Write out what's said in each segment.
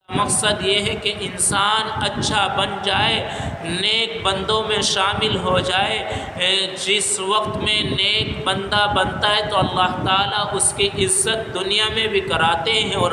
مقصد یہ ہے کہ انسان اچھا بن جائے، نیک بندوں میں شامل ہو جائے۔ جس وقت میں نیک بندہ بنتا ہے تو اللہ تعالیٰ اس کی عزت دنیا میں بھی کراتے ہیں اور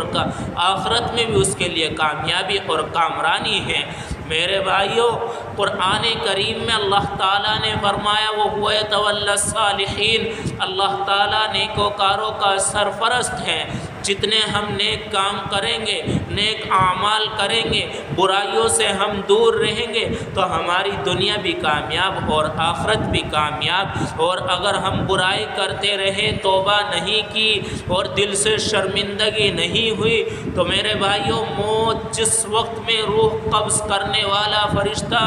آخرت میں بھی اس کے لیے کامیابی اور کامرانی ہے۔ میرے بھائیوں، قرآن کریم میں اللہ تعالیٰ نے فرمایا وَهُوَ يَتَوَلَّى الصَّالِحِينَ، اللہ تعالیٰ نیکوکاروں کا سرپرست ہے۔ جتنے ہم نیک کام کریں گے، نیک اعمال کریں گے، برائیوں سے ہم دور رہیں گے تو ہماری دنیا بھی کامیاب اور آخرت بھی کامیاب۔ اور اگر ہم برائی کرتے رہے، توبہ نہیں کی اور دل سے شرمندگی نہیں ہوئی تو میرے بھائیوں، موت جس وقت میں روح قبض کرنے والا فرشتہ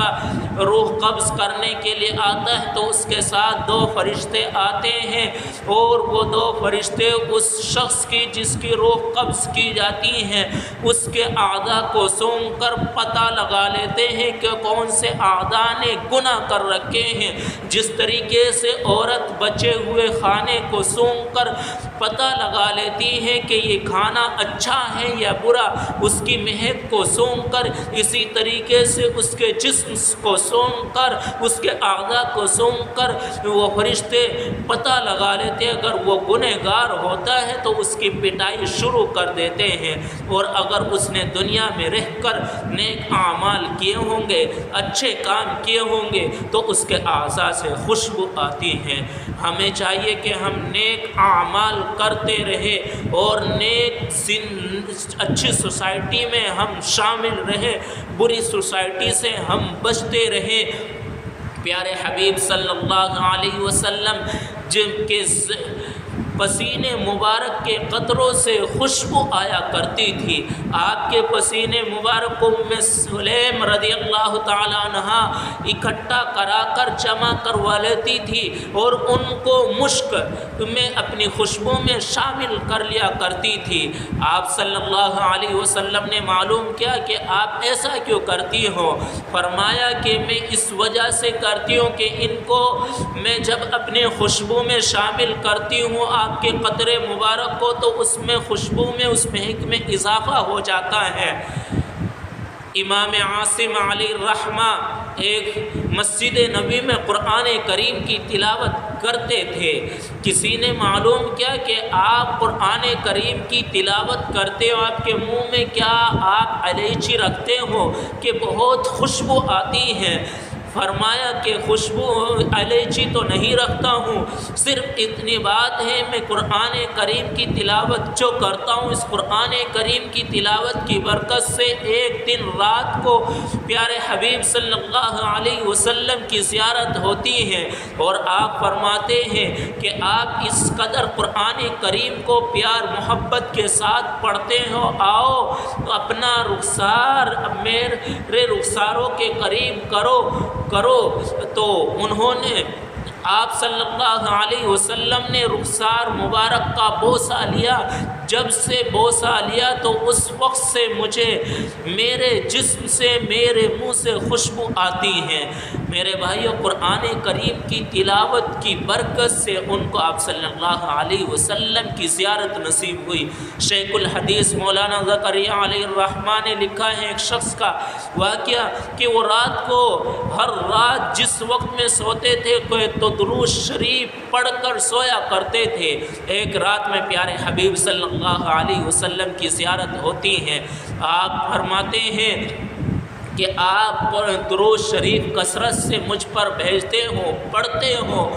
روح قبض کرنے کے لیے آتا ہے تو اس کے ساتھ 2 فرشتے آتے ہیں، اور وہ 2 فرشتے اس شخص کی جس کی روح قبض کی جاتی ہیں اس کے اعضاء کو سونگ کر پتہ لگا لیتے ہیں کہ کون سے اعضاء نے گناہ کر رکھے ہیں۔ جس طریقے سے عورت بچے ہوئے کھانے کو سونگ کر پتہ لگا لیتی ہے کہ یہ کھانا اچھا ہے یا برا، اس کی مہک کو سونگ کر، اسی طریقے سے اس کے جسم کو سونگ کر، اس کے اعضاء کو سونگ کر وہ فرشتے پتہ لگا لیتے ہیں۔ اگر وہ گنہگار ہوتا ہے تو اس کی پٹائی شروع کر دیتے ہیں، اور اگر اس نے دنیا میں رہ کر نیک اعمال کیے ہوں گے، اچھے کام کیے ہوں گے تو اس کے اعضاء سے خوشبو آتی ہے۔ ہمیں چاہیے کہ ہم نیک اعمال کرتے رہے اور نیک اچھی سوسائٹی میں ہم شامل رہے، بری سوسائٹی سے ہم بچتے رہے۔ پیارے حبیب صلی اللہ علیہ وسلم جن کے پسینے مبارک کے قطروں سے خوشبو آیا کرتی تھی، آپ کے پسینے مبارک کو ام سلیم رضی اللہ تعالیٰ عنہ اکٹھا کرا کر جمع کروا لیتی تھی اور ان کو مشک میں اپنی خوشبو میں شامل کر لیا کرتی تھی۔ آپ صلی اللہ علیہ وسلم نے معلوم کیا کہ آپ ایسا کیوں کرتی ہو؟ فرمایا کہ میں اس وجہ سے کرتی ہوں کہ ان کو میں جب اپنے خوشبو میں شامل کرتی ہوں آپ کے قطرے مبارک کو تو اس میں خوشبو میں اس مہک میں اضافہ ہو جاتا ہے۔ امام عاصم علیہ الرحمہ ایک مسجد نبی میں قرآن کریم کی تلاوت کرتے تھے۔ کسی نے معلوم کیا کہ آپ قرآن کریم کی تلاوت کرتے ہو، آپ کے منہ میں کیا آپ الائچی رکھتے ہو کہ بہت خوشبو آتی ہے؟ فرمایا کہ خوشبو الائچی تو نہیں رکھتا ہوں، صرف اتنی بات ہے میں قرآن کریم کی تلاوت جو کرتا ہوں، اس قرآن کریم کی تلاوت کی برکت سے ایک دن رات کو پیارے حبیب صلی اللہ علیہ وسلم کی زیارت ہوتی ہے، اور آپ فرماتے ہیں کہ آپ اس قدر قرآن کریم کو پیار محبت کے ساتھ پڑھتے ہو، آؤ اپنا رخسار میرے رخساروں کے قریب کرو۔ تو انہوں نے آپ صلی اللہ علیہ وسلم نے رخسار مبارک کا بوسہ لیا۔ جب سے بوسہ لیا تو اس وقت سے مجھے میرے جسم سے میرے منہ سے خوشبو آتی ہے۔ میرے بھائیو، قرآن کریم کی تلاوت کی برکت سے ان کو آپ صلی اللہ علیہ وسلم کی زیارت نصیب ہوئی۔ شیخ الحدیث مولانا زکریا علیہ الرحمہ نے لکھا ہے ایک شخص کا واقعہ کہ وہ رات کو ہر رات جس وقت میں سوتے تھے تو درود شریف پڑھ کر سویا کرتے تھے۔ ایک رات میں پیارے حبیب صلی اللہ علیہ وسلم کی زیارت ہوتی ہے۔ آپ فرماتے ہیں کہ آپ درود شریف کثرت سے مجھ پر بھیجتے ہو، پڑھتے ہو،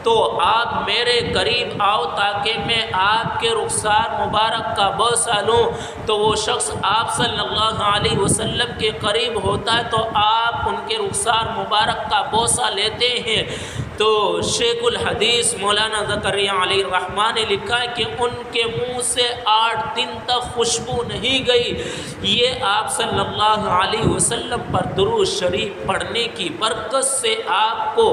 تو آپ میرے قریب آؤ تاکہ میں آپ کے رخسار مبارک کا بوسہ لوں۔ تو وہ شخص آپ صلی اللہ علیہ وسلم کے قریب ہوتا ہے تو آپ ان کے رخسار مبارک کا بوسہ لیتے ہیں۔ تو شیخ الحدیث مولانا زکریا علیہ الرحمہ نے لکھا ہے کہ ان کے منہ سے 8 دن تک خوشبو نہیں گئی۔ یہ آپ صلی اللہ علیہ وسلم پر درود شریف پڑھنے کی برکت سے آپ کو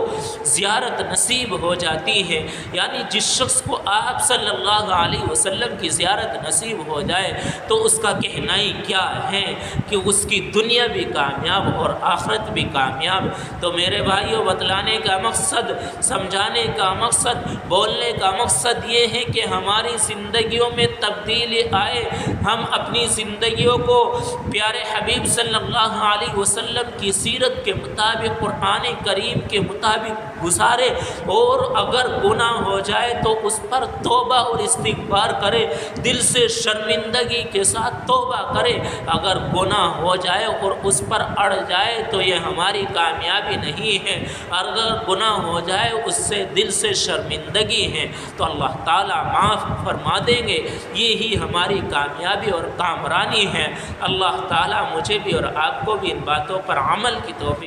زیارت نصیب ہو جاتی ہے۔ یعنی جس شخص کو آپ صلی اللہ علیہ وسلم کی زیارت نصیب ہو جائے تو اس کا کہنا ہی کیا ہے کہ اس کی دنیا بھی کامیاب اور آخرت بھی کامیاب۔ تو میرے بھائیوں، بتلانے کا مقصد سمجھانے کا مقصد، بولنے کا مقصد یہ ہے کہ ہماری زندگیوں میں تبدیلی آئے، ہم اپنی زندگیوں کو پیارے حبیب صلی اللہ علیہ وسلم کی سیرت کے مطابق، قرآن کریم کے مطابق گزارے، اور اگر گناہ ہو جائے تو اس پر توبہ اور استغفار کرے، دل سے شرمندگی کے ساتھ توبہ کرے۔ اگر گناہ ہو جائے اور اس پر اڑ جائے تو یہ ہماری کامیابی نہیں ہے، اگر گناہ ہو جائے اس سے دل سے شرمندگی ہے تو اللہ تعالیٰ معاف فرما دیں گے، یہی ہماری کامیابی اور کامرانی ہے۔ اللہ تعالیٰ مجھے بھی اور آپ کو بھی ان باتوں پر عمل کی توفیق